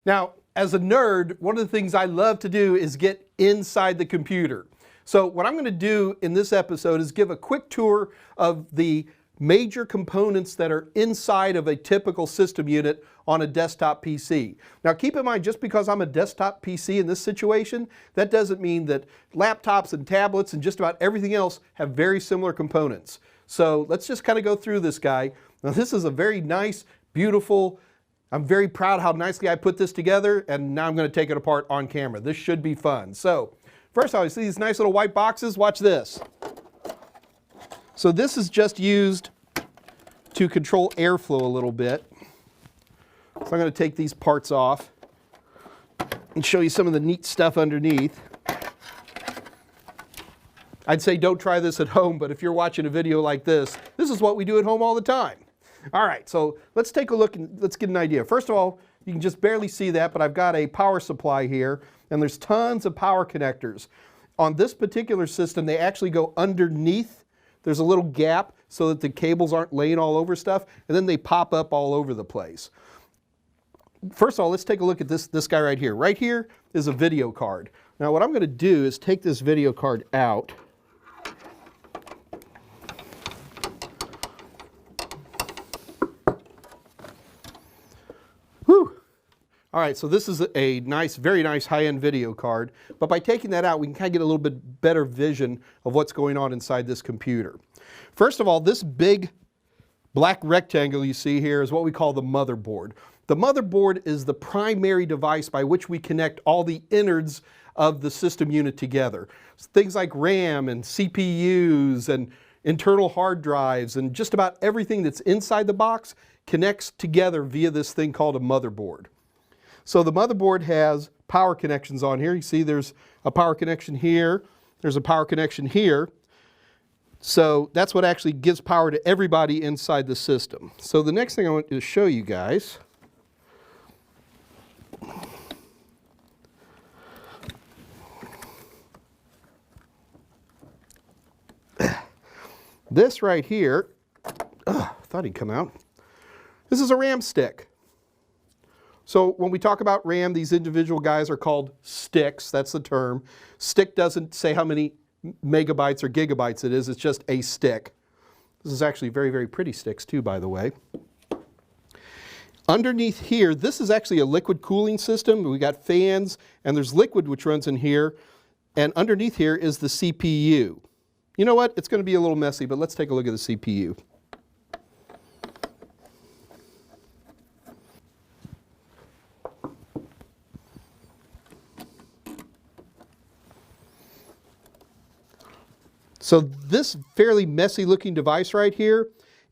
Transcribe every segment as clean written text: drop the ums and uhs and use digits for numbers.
Now, as a nerd, one of the things I love to do is get inside the computer. So what I'm going to do in this episode is give a quick tour of the major components that are inside of a typical system unit on a desktop PC. Now keep in mind, just because I'm a desktop PC in this situation, that doesn't mean that laptops and tablets and just about everything else have very similar components. So let's just kind of go through this guy. Now this is a very nice, beautiful, I'm very proud how nicely I put this together, and now I'm going to take it apart on camera. This should be fun. So first of all, you see these nice little white boxes? Watch this. So this is just used to control airflow a little bit. So I'm going to take these parts off and show you some of the neat stuff underneath. I'd say don't try this at home, but if you're watching a video like this, this is what we do at home all the time. All right, so let's take a look and let's get an idea. First of all, you can just barely see that, but I've got a power supply here, and there's tons of power connectors. On this particular system, they actually go underneath. There's a little gap so that the cables aren't laying all over stuff, and then they pop up all over the place. First of all, let's take a look at this guy right here. Right here is a video card. Now what I'm going to do is take this video card out. Whew. All right, so this is a nice, very nice high-end video card, but by taking that out, we can kind of get a little bit better vision of what's going on inside this computer. First of all, this big black rectangle you see here is what we call the motherboard. The motherboard is the primary device by which we connect all the innards of the system unit together. Things like RAM and CPUs and internal hard drives and just about everything that's inside the box connects together via this thing called a motherboard. So the motherboard has power connections on here. You see there's a power connection here, there's a power connection here. So that's what actually gives power to everybody inside the system. So the next thing I want to show you guys this right here, thought he'd come out. This is a RAM stick. So when we talk about RAM, these individual guys are called sticks. That's the term. Stick doesn't say how many megabytes or gigabytes it is. It's just a stick. This is actually very, very pretty sticks too, by the way. Underneath here, this is actually a liquid cooling system. We got fans, and there's liquid which runs in here. And underneath here is the CPU. You know what? It's going to be a little messy, but let's take a look at the CPU. So this fairly messy looking device right here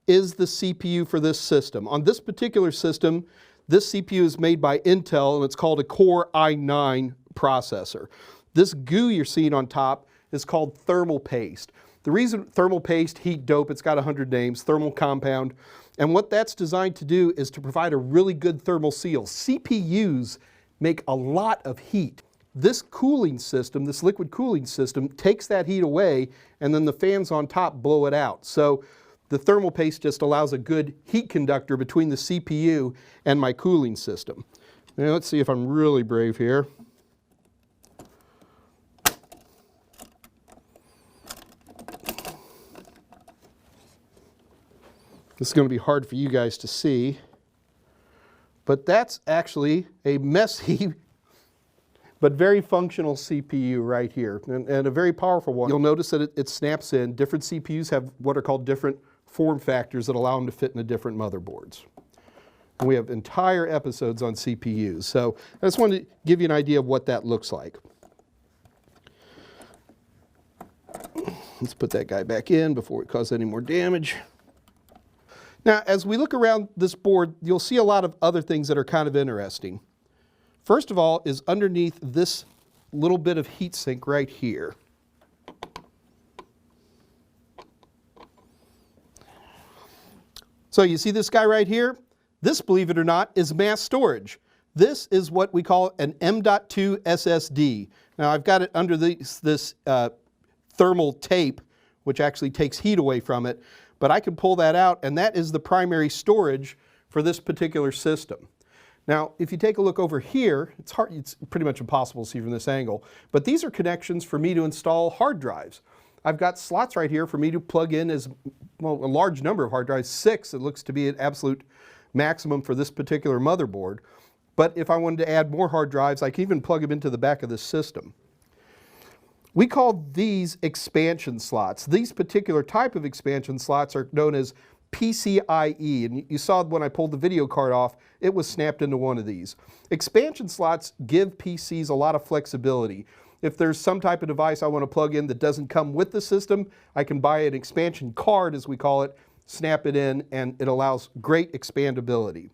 is the CPU for this system. On this particular system, this CPU is made by Intel, and it's called a Core i9 processor. This goo you're seeing on top is called thermal paste. The reason thermal paste, heat dope, it's got 100 names, thermal compound, and what that's designed to do is to provide a really good thermal seal. CPUs make a lot of heat. This cooling system, this liquid cooling system, takes that heat away, and then the fans on top blow it out. So the thermal paste just allows a good heat conductor between the CPU and my cooling system. Now let's see if I'm really brave here. This is going to be hard for you guys to see, but that's actually a messy but very functional CPU right here, and a very powerful one. You'll notice that it snaps in. Different CPUs have what are called different form factors that allow them to fit into different motherboards. And we have entire episodes on CPUs, so I just wanted to give you an idea of what that looks like. Let's put that guy back in before we cause any more damage. Now, as we look around this board, you'll see a lot of other things that are kind of interesting. First of all is underneath this little bit of heatsink right here. So you see this guy right here? This, believe it or not, is mass storage. This is what we call an M.2 SSD. Now I've got it under this thermal tape, which actually takes heat away from it, but I can pull that out, and that is the primary storage for this particular system. Now, if you take a look over here, it's pretty much impossible to see from this angle, but these are connections for me to install hard drives. I've got slots right here for me to plug in as, well, a large number of hard drives, 6. It looks to be an absolute maximum for this particular motherboard. But if I wanted to add more hard drives, I can even plug them into the back of this system. We call these expansion slots. These particular type of expansion slots are known as PCIe, and you saw when I pulled the video card off, it was snapped into one of these. Expansion slots give PCs a lot of flexibility. If there's some type of device I want to plug in that doesn't come with the system, I can buy an expansion card, as we call it, snap it in, and it allows great expandability.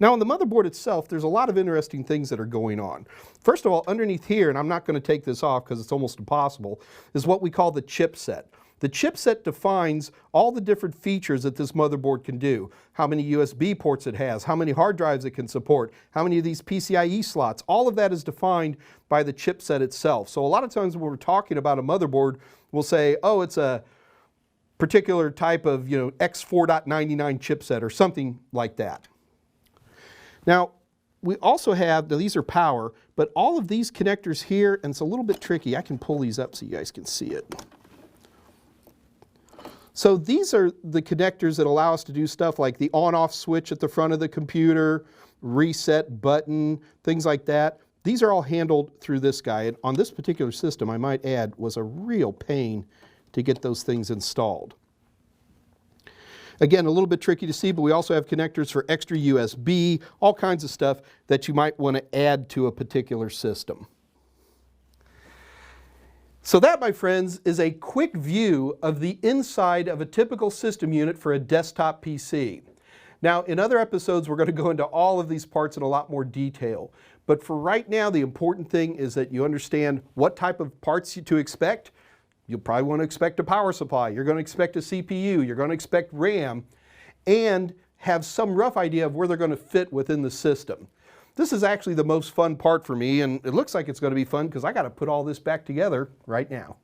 Now on the motherboard itself, there's a lot of interesting things that are going on. First of all, underneath here, and I'm not going to take this off because it's almost impossible, is what we call the chipset. The chipset defines all the different features that this motherboard can do. How many USB ports it has, how many hard drives it can support, how many of these PCIe slots. All of that is defined by the chipset itself. So a lot of times when we're talking about a motherboard, we'll say, oh, it's a particular type of X4.99 chipset or something like that. Now, we also have, now these are power, but all of these connectors here, and it's a little bit tricky. I can pull these up so you guys can see it. So these are the connectors that allow us to do stuff like the on-off switch at the front of the computer, reset button, things like that. These are all handled through this guy. And on this particular system, I might add, was a real pain to get those things installed. Again, a little bit tricky to see, but we also have connectors for extra USB, all kinds of stuff that you might want to add to a particular system. So that, my friends, is a quick view of the inside of a typical system unit for a desktop PC. Now, in other episodes, we're going to go into all of these parts in a lot more detail. But for right now, the important thing is that you understand what type of parts to expect. You'll probably want to expect a power supply. You're going to expect a CPU. You're going to expect RAM. And have some rough idea of where they're going to fit within the system. This is actually the most fun part for me, and it looks like it's going to be fun because I got to put all this back together right now.